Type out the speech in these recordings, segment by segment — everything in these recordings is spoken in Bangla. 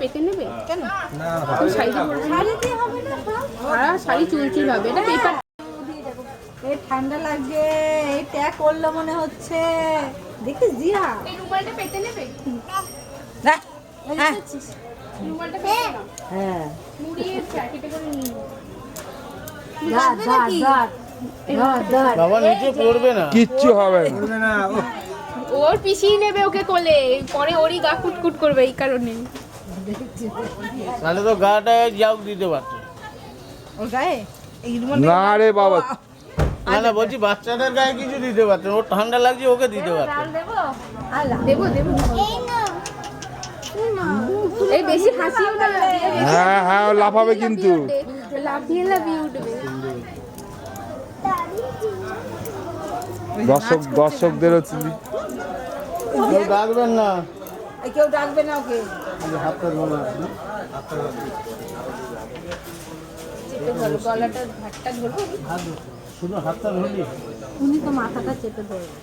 পেতে নেবে কেন? না শাড়ি শাড়িতে হবে না, সারা শাড়ি চুলচুল হবে। এটা পেপার। এই ঠান্ডা লাগছে, এই ট্যাগ করলো মনে হচ্ছে। দেখিস জিয়া এই রুমালটা পেতে নেবে? না হ্যাঁ রুমালটা পেতে না, হ্যাঁ মুড়িয়ে প্যাকেটে করে নিয়ে বাবা নিচে পড়বে না, কিচ্ছু হবে না। ওর পিছিয়ে নেবে ওকে কোলে, পরে ওরই গা কুটকুট করবে এই কারণে। তাহলে তো গাটা যাও দিতে পারতো। ওর গায়ে এই না রে বাবা, না না বলছি বাচ্চাদের গায়ে কিছু দিতে পারতেন, ওর ঠান্ডা লাগছে ওকে দিতে পারতেন। দেবো দেবো এই বেশি হাসিও না, হ্যাঁ হ্যাঁ ও লাফাবে কিন্তু। লাফিয়ে লাফিয়ে উঠবে। দর্শকদেরও কেউ ডাকবেন না, কেউ ডাকবে না ওকে। হাতটা ধরো, চেপে ধরো গলাটা, হাতটা ধরবো। শুধু হাতটা ধরলি। উনি তো মাথাটা চেপে ধরবে।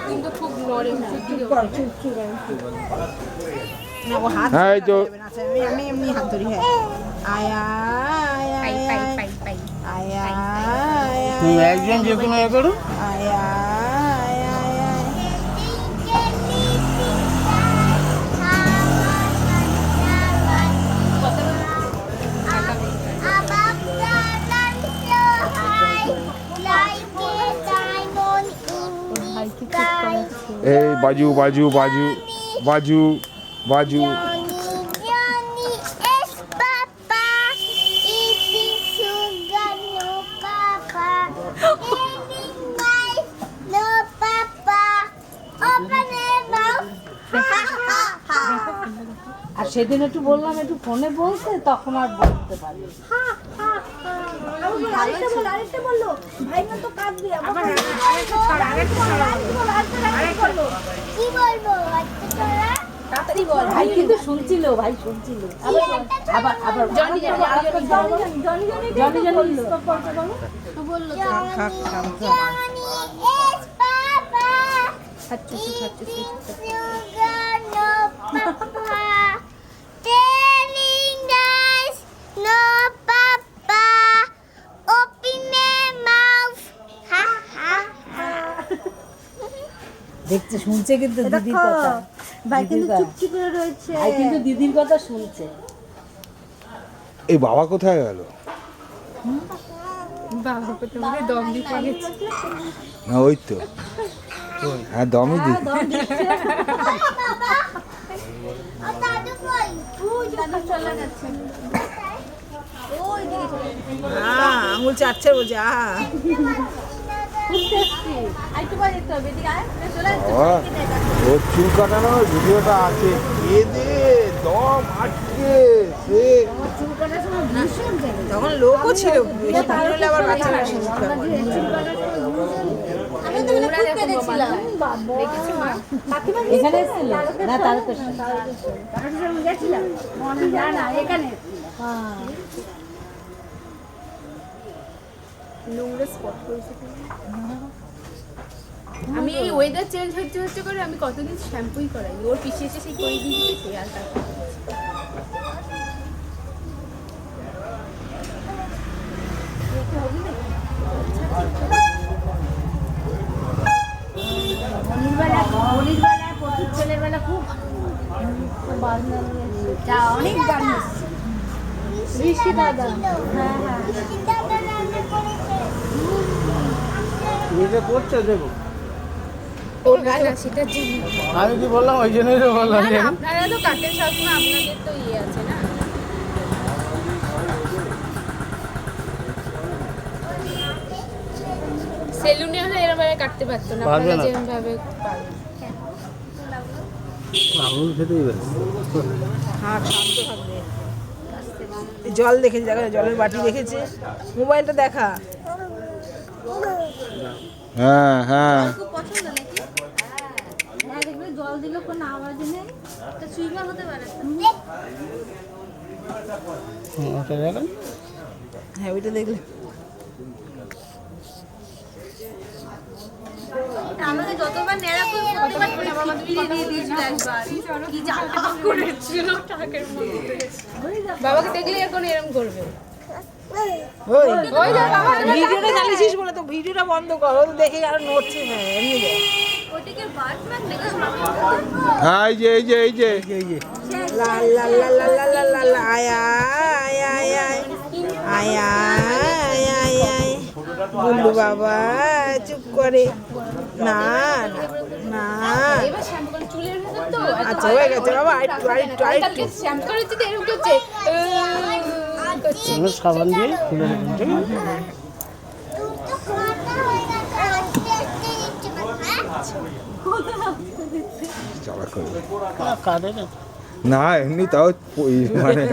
কিন্তু খুব নরম না, না ও হাত হ্যাঁ এই তো আমি এমনি হাত ধরি। হ্যাঁ আয়া পাই আয়া পাই পাই পাই। আয়া তুমি একজন যে কোনো এ করো। আয়া আয়া এই বাজু বাজু বাজু বাজু বাজু। আর সেদিন একটু বললাম একটু ফোনে বলতে, তখন আর বলতে পারি। ভাই কিন্তু শুনছিল, ভাই শুনছিল। আবার আবার জনি বললো দেখছে, শুনছে কিন্তু দিদির কথা। ভাই কিন্তু চুপচি করে রয়েছে, ভাই কিন্তু দিদির কথা শুনছে। এই বাবা কোথায় গেল? বাবা কোথায় দম দিতে গেছে। না ওই তো, হ্যাঁ দমই দিদি। আঙুল চাটছে বলছে। ওর চুল কাটানো ভিডিওটা আছে, কেঁদে দম আটকে সে। তখন লোকও ছিল, আবার বাচ্চারা এখানে এসেছিল না, তার এখানে নোংরা স্পট করেছে। আমি এই ওয়েদার চেঞ্জ হচ্ছে হচ্ছে করে আমি কতদিন শ্যাম্পুই করাই, ওর পিছিয়ে এসে সেই করে দিয়েছে। আর ছেলের বেলা খুব অনেক গান ঋষি দাদা। হ্যাঁ হ্যাঁ নিজে করছে দেখো। ওর গান আছে সেটার জন্য আমি কি বললাম, ওই জন্যই তো বললাম। না, আপনারা তো কাটেন সবসময়, আপনাদের তো ইয়ে আছে না। সেলুনে হলে এরকম কাটতে পারতো না, পারবে আপনারা না। যেরকম ভাবে পারেন। আঙুল খেতেই পারে। হ্যাঁ শান্ত থাকবে। জল দেখেছে, দেখা জলের বাটি দেখেছে। মোবাইলটা দেখা। হ্যাঁ হ্যাঁ জল দিল কোনো আওয়াজ নেই, সুইমার হতে পারে। হ্যাঁ ওইটা দেখলে আমাকে যতবার নেড়া করে প্রতিবার খিচুড়ি দিয়ে দিয়েছিল একবার কি জ্বালা করেছিল টাকের মধ্যে বাবাকে দেখলে এখন এরকম করবে। ওই ওই দেখ বাবা, ভিডিওটা চালিয়েছিস বলে তো ভিডিওটা বন্ধ কর, ও তো দেখে আর নড়ছে না এমনি দেখ। ওটাকে বাটমান নাকি হ্যাঁ এই যে লা লা লা লা লা লা লা লা আয় আয় আয় আয় আয় আয় আয় আয় বুল্লু বাবা চুপ করে না না না এবার শ্যাম্পু করে চুলের ভেতর তো আচ্ছা হয়ে গেছে বাবা আরেকটু আরেকটু আরেকটু কালকে শ্যাম্পু করেছি তো এরকম করছে করছে। সাবান দিয়ে খুলে নেবেন, ঠিক আছে? জ্বালা করবে কাঁদে না। না এমনি তাও মানে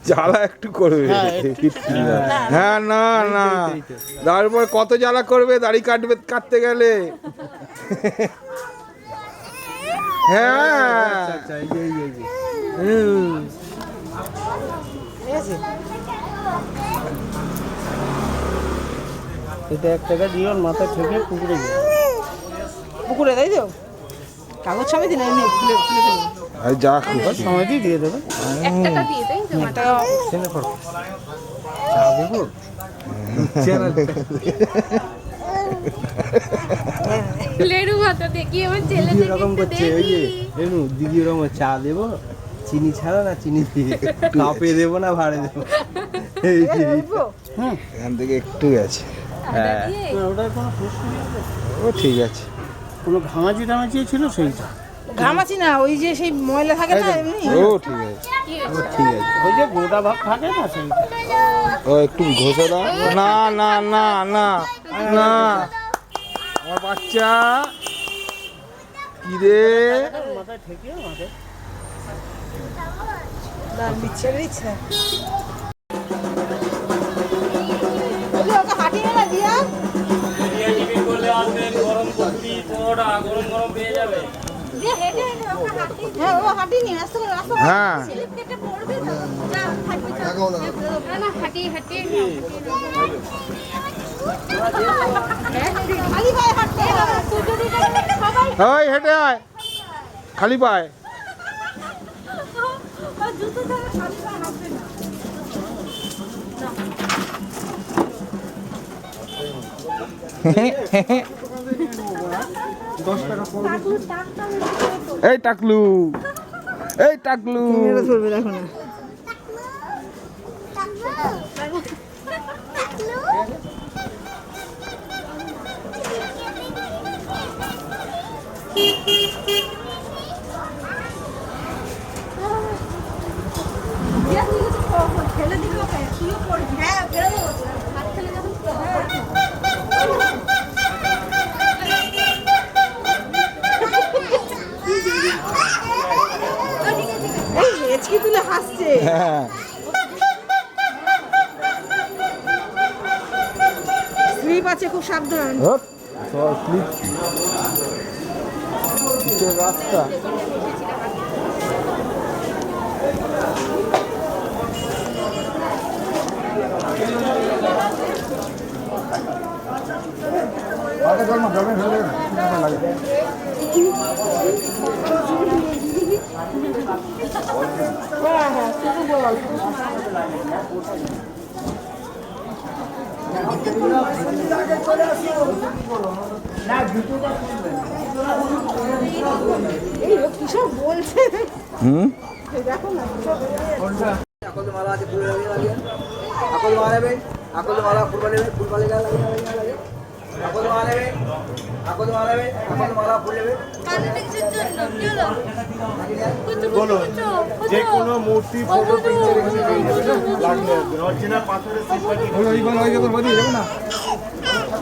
জ্বালা একটু করবে। হ্যাঁ না না তারপর কত জ্বালা করবে দাড়ি কাটতে গেলে। হ্যাঁ ঠিক আছে এটা এক টাকা দিয়ে ওর মাথায় ঠেকে পুকুরে গিয়ে পুকুরে তাই তো কাগজ সমেত না এমনি খুলে খুলে ফেলবো আর যা খুশি সময় দিয়ে দেবে। 1 টাকা দিয়ে তাই তো একটা লেড়ু ভাতা দেখি আমার ছেলেদের এরকম করছে ওই যে রেনু দিদি ওরকম চা দেবো চিনি ছাড়া না চিনি দিয়ে কাপে দেবো না ভাড়ে দেবো এই যে উঠবো এখান থেকে একটু গেছে। হ্যাঁ ওটার কোনো প্রশ্ন নেই। ও ঠিক আছে। কোনো ঘামাচি টামাচি ছিল সেইটা। ঘামাছি না ওই যে সেই ময়লা থাকে না এমনি ও ঠিক আছে ঠিক আছে ওই যে গোটা ভাগ থাকে না সেইটা। ও একটু ঘষে দাও। না না না না না আমার বাচ্চা কি রে মাথায় ঠেকে মাথায় ছেড়ে দিচ্ছে না ওকে হাঁটিয়ে না দিয়া হ্যাঁ ও হাঁটিনি রাস্তা করে রাস্তা হ্যাঁ কেটে পড়বে তো যা থাকবে না না হাঁটিয়ে হাঁটিয়ে খালি পায়ে হাঁটতে হবে তুই যদি সবাই ওই হেঁটে আয় খালি পায়। জুতো ছাড়া খালি পায়ে হাঁটবে না এই টাকলু এই টাকলু মেরে ধরবে দেখো না ফেলে দিবি ওকে তুইও পড়বি হ্যাঁ ফেলে দেবো হাত ফেলে যখন এই হেঁচকি তুলে হাসছে হ্যাঁ স্লিপ আছে খুব সাবধান হোক সব স্লিপ রাস্তা এই লোক কিসব বলছে হুম দেখো না আকলমালা আছে ফুল লাগে আকলমালা নেবেন আকলমালা ফুল নেবেন ফুল লাগে লাগে আকলমালা নেবেন আকলমালা নেবেন আকলমালা ফুল নেবেন কানে দেখছিস জন্য কি হলো বলো যে কোনো মূর্তি ফটো পিকচার লাগবে অরিজিনাল পাথরের শিল্পী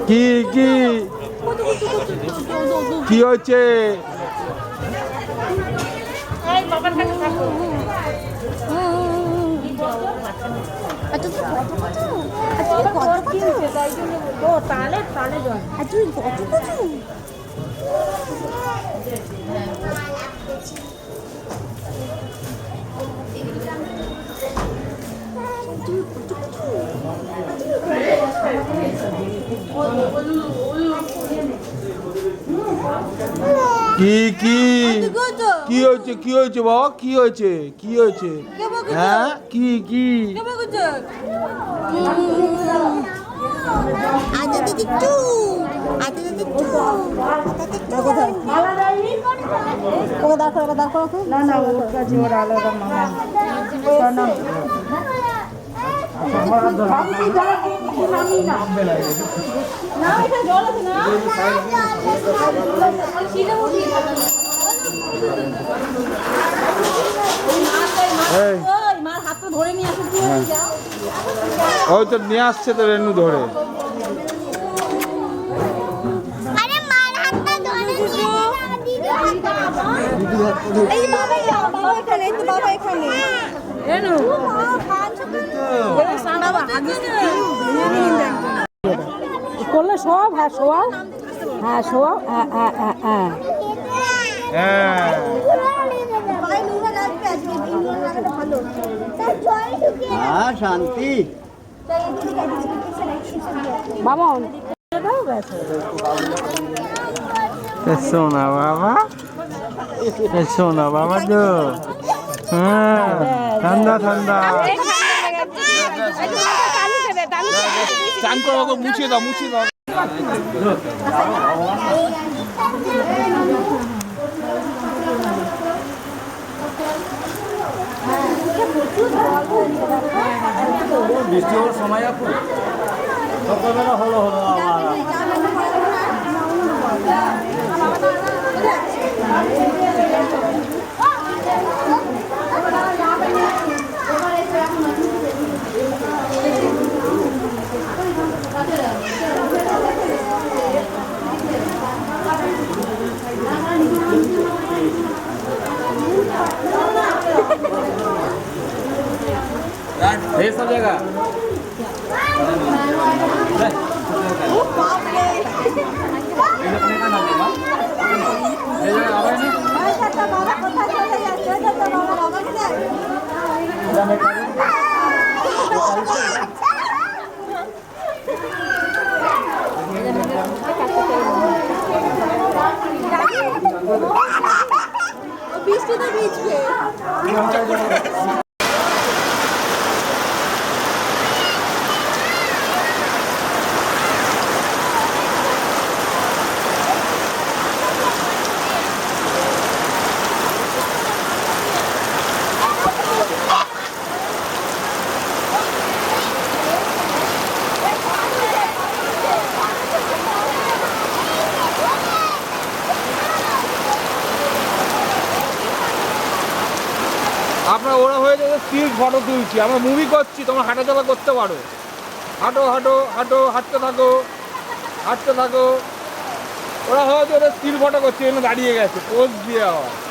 কি কি কি হচ্ছে আচ্ছা তুই কত কত আচ্ছা কত কত তাই জন্য ও তালে তালে জল আচ্ছা তুই কত কত কি কি কি হয়েছে কি হয়েছে বাবা কি হয়েছে কি হয়েছে হ্যাঁ কি কি আচ্ছা দিদি চু আচ্ছা দিদি চু ওকে দাঁড় করো না না ওর কাছে ওর আলাদা মামা মার হাতটা ধরে নিয়ে আসো ওই তো নিয়ে আসছে তো রেনু ধরে করলে সব হ্যাঁ শোয়াও হ্যাঁ শোয়াও হ্যাঁ হ্যাঁ হ্যাঁ হ্যাঁ হ্যাঁ হ্যাঁ শান্তি বাবা সোনা বাবা সোনা বাবা তো হ্যাঁ ঠান্ডা ঠান্ডা চান করো ওকে মুছিয়ে দাও মুছিয়ে দাও বৃষ্টি হওয়ার সময় এখন সকালবেলা হলো ये सब जगह বৃষ্টিতে ভিজবে আপনার ওরা হয়ে যাবে স্টিল ফটো তুলছি আমরা মুভি করছি তোমরা হাঁটাচলা করতে পারো হাঁটো হাঁটো হাঁটো হাঁটতে থাকো হাঁটতে থাকো ওরা হয়তো ওদের স্টিল ফটো করছে এখানে দাঁড়িয়ে গেছে পোজ দিয়ে আবার